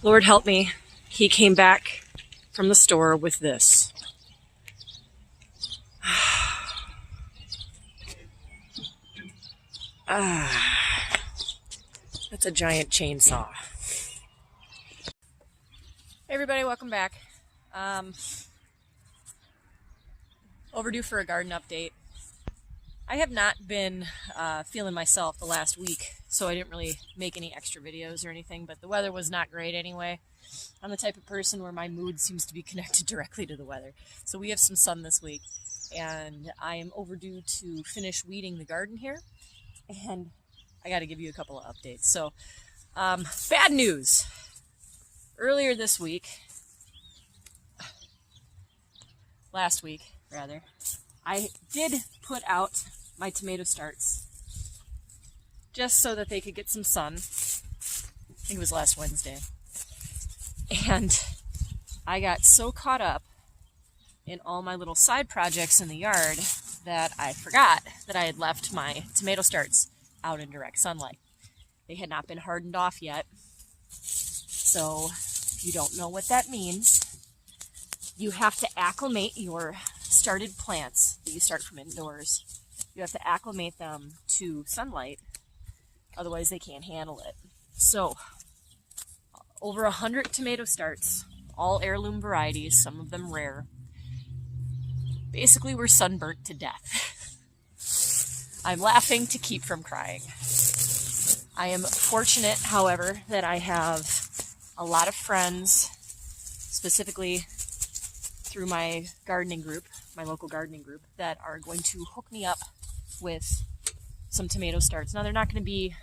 Lord help me, he came back from the store with this. That's a giant chainsaw. Hey everybody, welcome back. Overdue for a garden update. I have not been feeling myself the last week, so I didn't really make any extra videos or anything, but the weather was not great anyway. I'm the type of person where my mood seems to be connected directly to the weather. So we have some sun this week, and I am overdue to finish weeding the garden here, and I got to give you a couple of updates. So, bad news. Earlier this week, last week rather, I did put out my tomato starts just so that they could get some sun. I think it was last Wednesday. And I got so caught up in all my little side projects in the yard that I forgot that I had left my tomato starts out in direct sunlight. They had not been hardened off yet. So if you don't know what that means, you have to acclimate your started plants that you start from indoors. You have to acclimate them to sunlight, otherwise they can't handle it. So over 100 tomato starts, all heirloom varieties, some of them rare, basically were sunburnt to death. I'm laughing to keep from crying. I am fortunate, however, that I have a lot of friends, specifically through my gardening group, my local gardening group, that are going to hook me up with some tomato starts. Now, they're not going to be,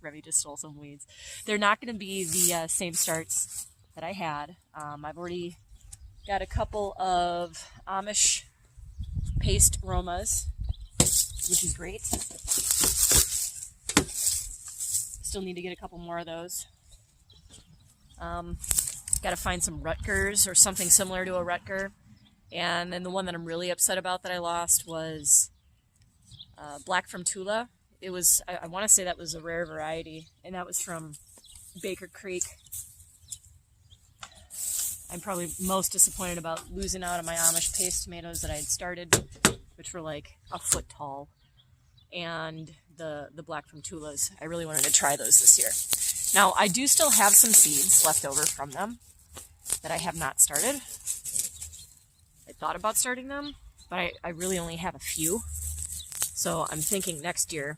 Revy just stole some weeds. They're not going to be the same starts that I had. I've already got a couple of Amish paste Romas, which is great. Still need to get a couple more of those. Got to find some Rutgers or something similar to a Rutger. And then the one that I'm really upset about that I lost was Black from Tula. It was, I want to say that was a rare variety, and that was from Baker Creek. I'm probably most disappointed about losing out on my Amish paste tomatoes that I had started, which were like a foot tall. And the Black from Tulas. I really wanted to try those this year. Now, I do still have some seeds left over from them that I have not started. I thought about starting them, but I really only have a few. So I'm thinking next year,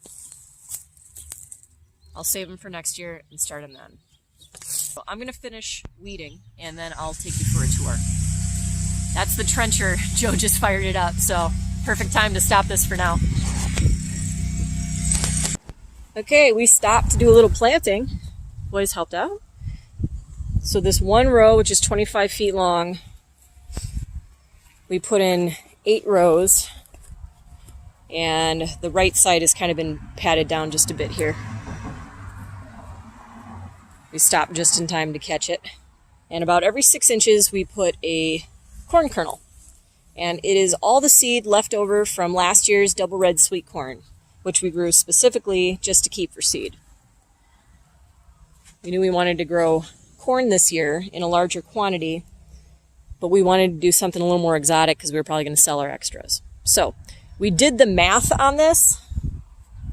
I'll save them for next year and start them then. So I'm going to finish weeding, and then I'll take you for a tour. That's the trencher. Joe just fired it up, so perfect time to stop this for now. Okay, we stopped to do a little planting. Boys helped out. So this one row, which is 25 feet long, we put in 8 rows, and the right side has kind of been patted down just a bit here. We stopped just in time to catch it. And about every 6 inches, we put a corn kernel. And it is all the seed left over from last year's double red sweet corn, which we grew specifically just to keep for seed. We knew we wanted to grow corn this year in a larger quantity, but we wanted to do something a little more exotic because we were probably going to sell our extras. So we did the math on this.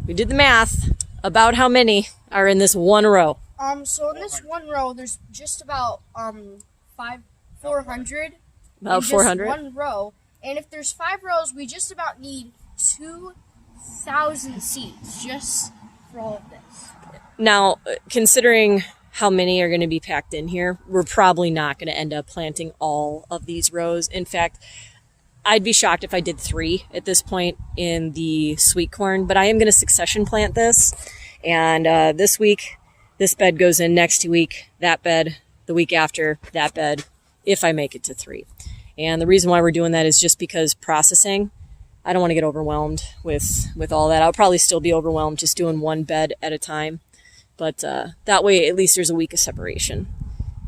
We did the math about how many are in this one row. So in this one row, there's just about 400. About 400? One row. And if there's 5 rows, we just about need 2,000 seeds just for all of this. Now, considering how many are going to be packed in here, we're probably not going to end up planting all of these rows. In fact, I'd be shocked if I did 3 at this point in the sweet corn, but I am going to succession plant this. And this week, this bed goes in next week, that bed, the week after, that bed, if I make it to 3. And the reason why we're doing that is just because processing, I don't want to get overwhelmed with all that. I'll probably still be overwhelmed just doing one bed at a time. But that way, at least there's a week of separation.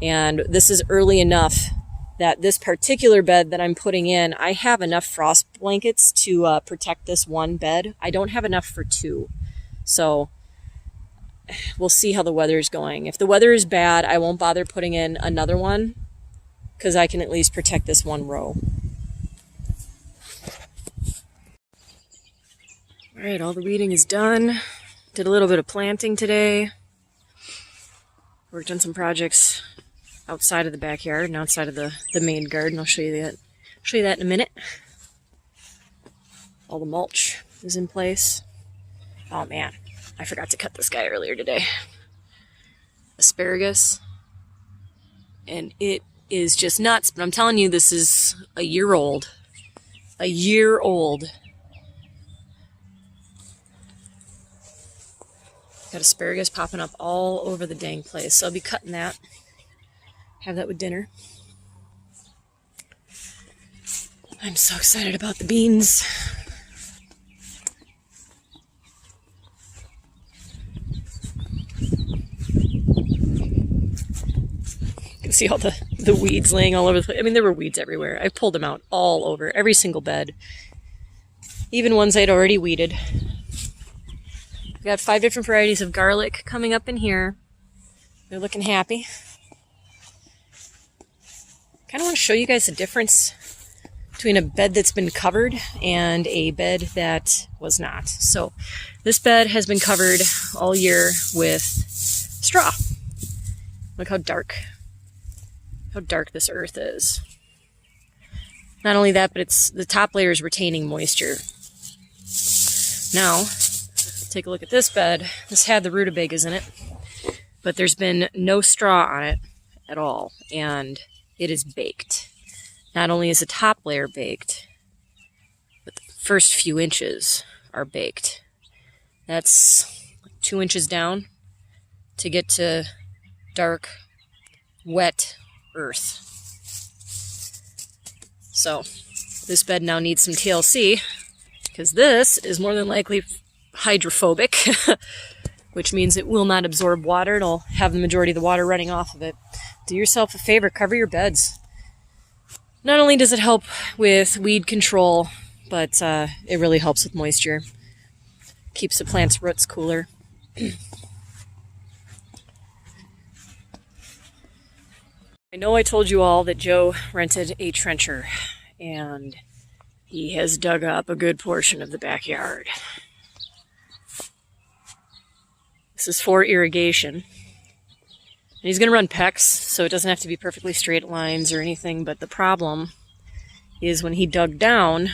And this is early enough that this particular bed that I'm putting in, I have enough frost blankets to protect this one bed. I don't have enough for 2. So we'll see how the weather's going. If the weather is bad, I won't bother putting in another one because I can at least protect this one row. All right, all the weeding is done. Did a little bit of planting today. Worked on some projects outside of the backyard and outside of the main garden. I'll show you that. Show you that in a minute. All the mulch is in place. Oh man, I forgot to cut this guy earlier today. Asparagus. And it is just nuts, but I'm telling you, this is a year old. A year old. Got asparagus popping up all over the dang place. So I'll be cutting that. Have that with dinner. I'm so excited about the beans. You can see all the weeds laying all over the place. I mean, there were weeds everywhere. I pulled them out all over, every single bed. Even ones I'd already weeded. We got 5 different varieties of garlic coming up in here. They're looking happy. Kind of want to show you guys the difference between a bed that's been covered and a bed that was not. So this bed has been covered all year with straw. Look how dark this earth is. Not only that, but it's the top layer is retaining moisture. Now, take a look at this bed. This had the rutabagas in it, but there's been no straw on it at all, and it is baked. Not only is the top layer baked, but the first few inches are baked. That's 2 inches down to get to dark, wet earth. So this bed now needs some TLC because this is more than likely hydrophobic, which means it will not absorb water. It'll have the majority of the water running off of it. Do yourself a favor, cover your beds. Not only does it help with weed control, but it really helps with moisture. Keeps the plant's roots cooler. I know I told you all that Joe rented a trencher, and he has dug up a good portion of the backyard. This is for irrigation. And he's going to run PEX, so it doesn't have to be perfectly straight lines or anything, but the problem is when he dug down,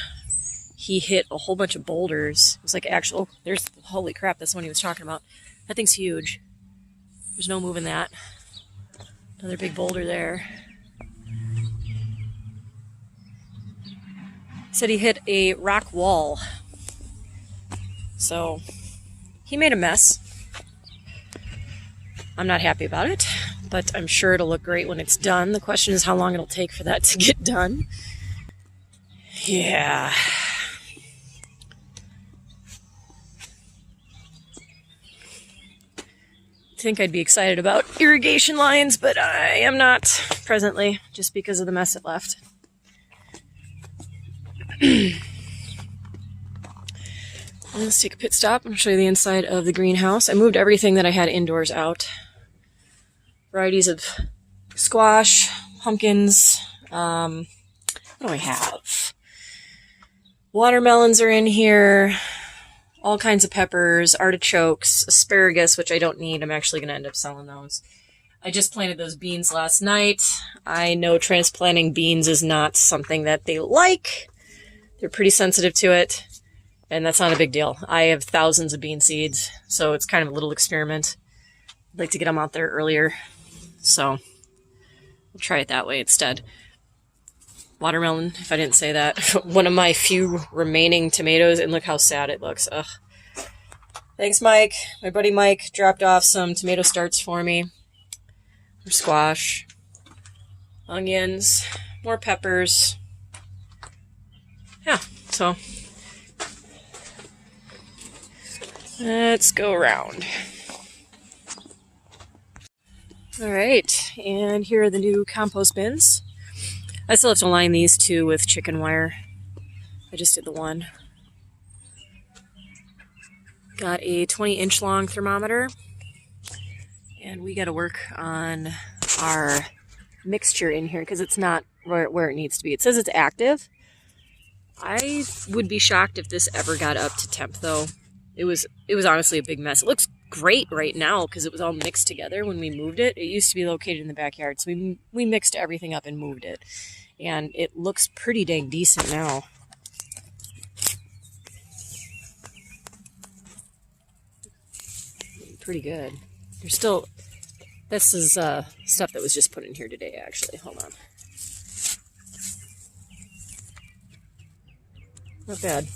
he hit a whole bunch of boulders. It was like actual, holy crap, that's the one he was talking about. That thing's huge. There's no moving that. Another big boulder there. He said he hit a rock wall. So, he made a mess. I'm not happy about it, but I'm sure it'll look great when it's done. The question is how long it'll take for that to get done. Yeah. I think I'd be excited about irrigation lines, but I am not presently, just because of the mess it left. Let's take a pit stop and show you the inside of the greenhouse. I moved everything that I had indoors out. Varieties of squash, pumpkins, what do I have? Watermelons are in here, all kinds of peppers, artichokes, asparagus, which I don't need. I'm actually going to end up selling those. I just planted those beans last night. I know transplanting beans is not something that they like. They're pretty sensitive to it, and that's not a big deal. I have thousands of bean seeds, so it's kind of a little experiment. I'd like to get them out there earlier, so we'll try it that way instead. Watermelon, if I didn't say that. One of my few remaining tomatoes, and look how sad it looks. Ugh. Thanks, Mike. My buddy Mike dropped off some tomato starts for me. More squash, onions, more peppers. Yeah, so let's go around. All right, and here are the new compost bins. I still have to line these two with chicken wire. I just did the one. Got a 20-inch long thermometer. And we got to work on our mixture in here because it's not where it needs to be. It says it's active. I would be shocked if this ever got up to temp, though. It was honestly a big mess. It looks great right now because it was all mixed together when we moved it. It used to be located in the backyard, so we mixed everything up and moved it. And it looks pretty dang decent now. Pretty good. There's still... This is stuff that was just put in here today, actually. Hold on. Not bad.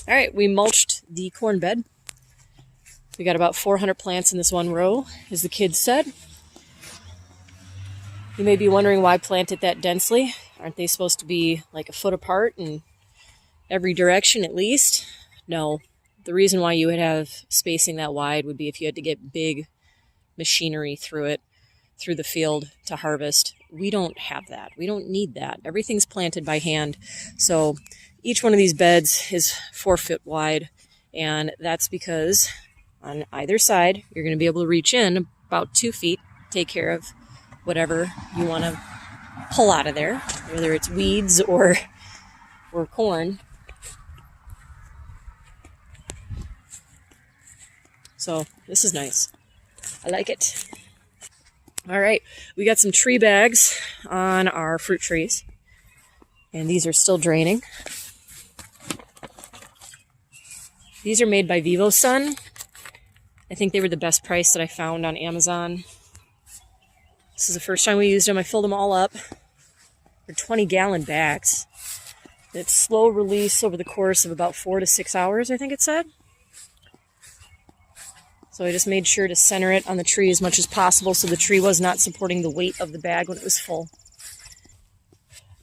All right, we mulched the corn bed. We got about 400 plants in this one row, as the kids said. You may be wondering why plant it that densely. Aren't they supposed to be like a foot apart in every direction at least? No. The reason why you would have spacing that wide would be if you had to get big machinery through the field to harvest. We don't have that. We don't need that. Everything's planted by hand. So each one of these beds is 4 foot wide, and that's because on either side, you're going to be able to reach in about 2 feet, take care of whatever you want to pull out of there, whether it's weeds or corn. So this is nice. I like it. All right, we got some tree bags on our fruit trees, and these are still draining. These are made by Vivo Sun. I think they were the best price that I found on Amazon. This is the first time we used them. I filled them all up. They're 20-gallon bags. It's slow release over the course of about 4 to 6 hours, I think it said. So I just made sure to center it on the tree as much as possible so the tree was not supporting the weight of the bag when it was full.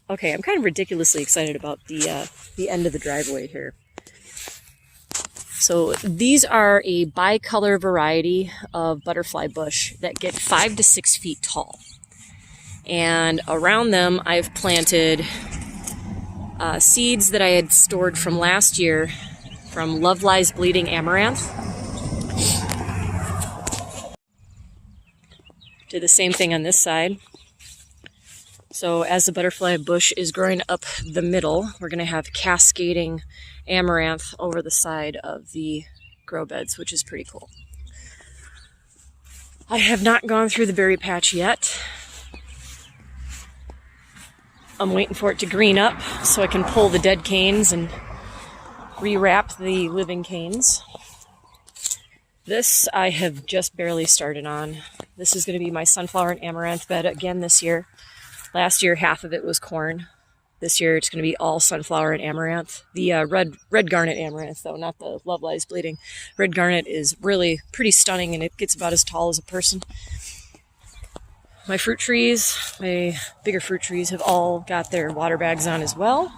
Okay, I'm kind of ridiculously excited about the end of the driveway here. So these are a bicolor variety of butterfly bush that get 5 to 6 feet tall. And around them I've planted seeds that I had stored from last year from Love Lies Bleeding Amaranth. Did the same thing on this side. So as the butterfly bush is growing up the middle, we're going to have cascading amaranth over the side of the grow beds, which is pretty cool. I have not gone through the berry patch yet. I'm waiting for it to green up so I can pull the dead canes and rewrap the living canes. This I have just barely started on. This is going to be my sunflower and amaranth bed again this year. Last year, half of it was corn. This year, it's going to be all sunflower and amaranth. The red garnet amaranth, though, not the Love Lies Bleeding. Red garnet is really pretty stunning, and it gets about as tall as a person. My fruit trees, my bigger fruit trees, have all got their water bags on as well.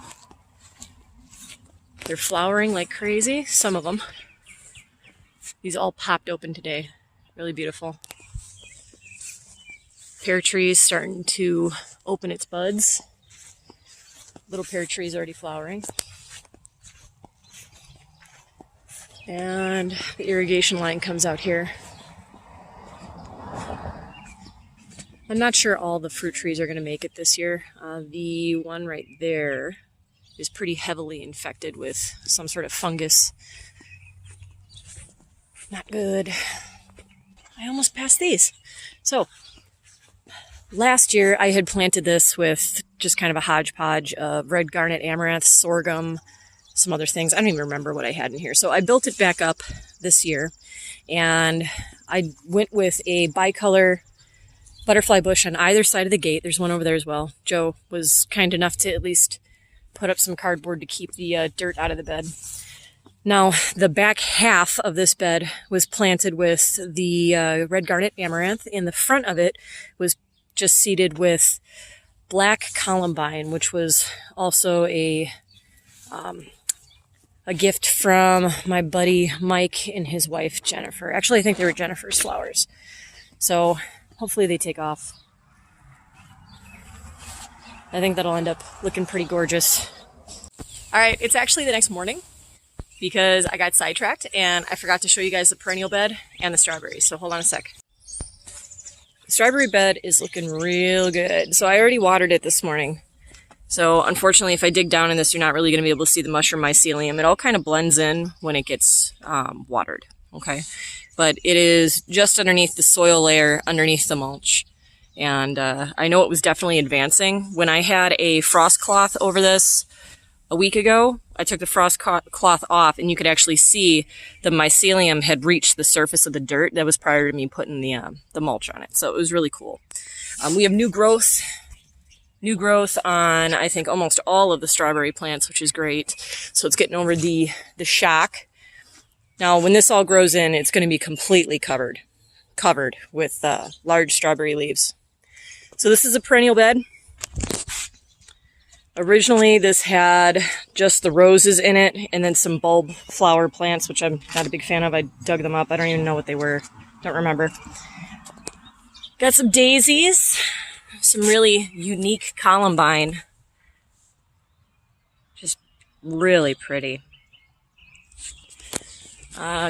They're flowering like crazy, some of them. These all popped open today. Really beautiful. Pear trees starting to open its buds. Little pear trees already flowering. And the irrigation line comes out here. I'm not sure all the fruit trees are going to make it this year. The one right there is pretty heavily infected with some sort of fungus. Not good. I almost passed these. So, last year I had planted this with just kind of a hodgepodge of red garnet amaranth, sorghum, some other things. I don't even remember what I had in here. So I built it back up this year, and I went with a bicolor butterfly bush on either side of the gate. There's one over there as well. Joe was kind enough to at least put up some cardboard to keep the dirt out of the bed. Now, the back half of this bed was planted with the red garnet amaranth, and the front of it was just seeded with black columbine, which was also a gift from my buddy Mike and his wife Jennifer. Actually, I think they were Jennifer's flowers. So hopefully they take off. I think that'll end up looking pretty gorgeous. All right, it's actually the next morning. because I got sidetracked and I forgot to show you guys the perennial bed and the strawberries. So hold on a sec. The strawberry bed is looking real good. So I already watered it this morning. So unfortunately, if I dig down in this, you're not really going to be able to see the mushroom mycelium. It all kind of blends in when it gets watered, okay? But it is just underneath the soil layer, underneath the mulch. And I know it was definitely advancing. When I had a frost cloth over this a week ago, I took the frost cloth off and you could actually see the mycelium had reached the surface of the dirt. That was prior to me putting the mulch on it. So it was really cool. We have new growth on, I think, almost all of the strawberry plants, which is great. So it's getting over the shock. Now, when this all grows in, it's going to be completely covered with large strawberry leaves. So this is a perennial bed. Originally, this had just the roses in it and then some bulb flower plants, which I'm not a big fan of. I dug them up. I don't even know what they were. Don't remember. Got some daisies. Some really unique columbine. Just really pretty.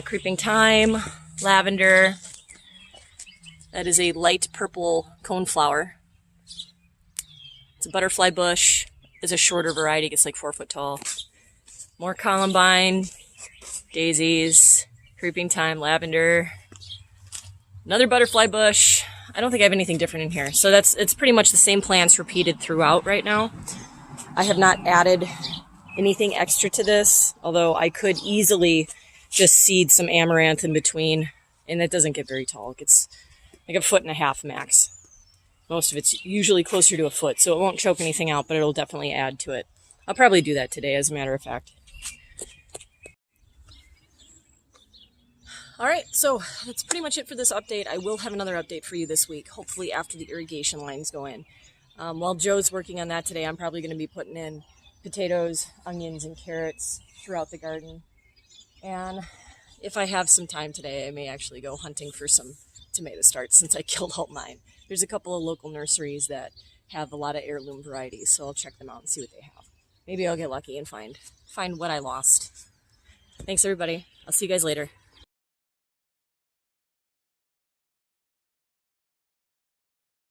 Creeping thyme, lavender. That is a light purple coneflower. It's a butterfly bush. It's a shorter variety, gets like 4 foot tall. More columbine, daisies, creeping thyme, lavender. Another butterfly bush. I don't think I have anything different in here. So it's pretty much the same plants repeated throughout right now. I have not added anything extra to this, although I could easily just seed some amaranth in between, and that doesn't get very tall. It gets like 1.5 feet max. Most of it's usually closer to 1 foot, so it won't choke anything out, but it'll definitely add to it. I'll probably do that today, as a matter of fact. All right, so that's pretty much it for this update. I will have another update for you this week, hopefully after the irrigation lines go in. While Joe's working on that today, I'm probably going to be putting in potatoes, onions, and carrots throughout the garden. And if I have some time today, I may actually go hunting for some tomato starts since I killed all mine. There's a couple of local nurseries that have a lot of heirloom varieties, so I'll check them out and see what they have. Maybe I'll get lucky and find what I lost. Thanks, everybody. I'll see you guys later.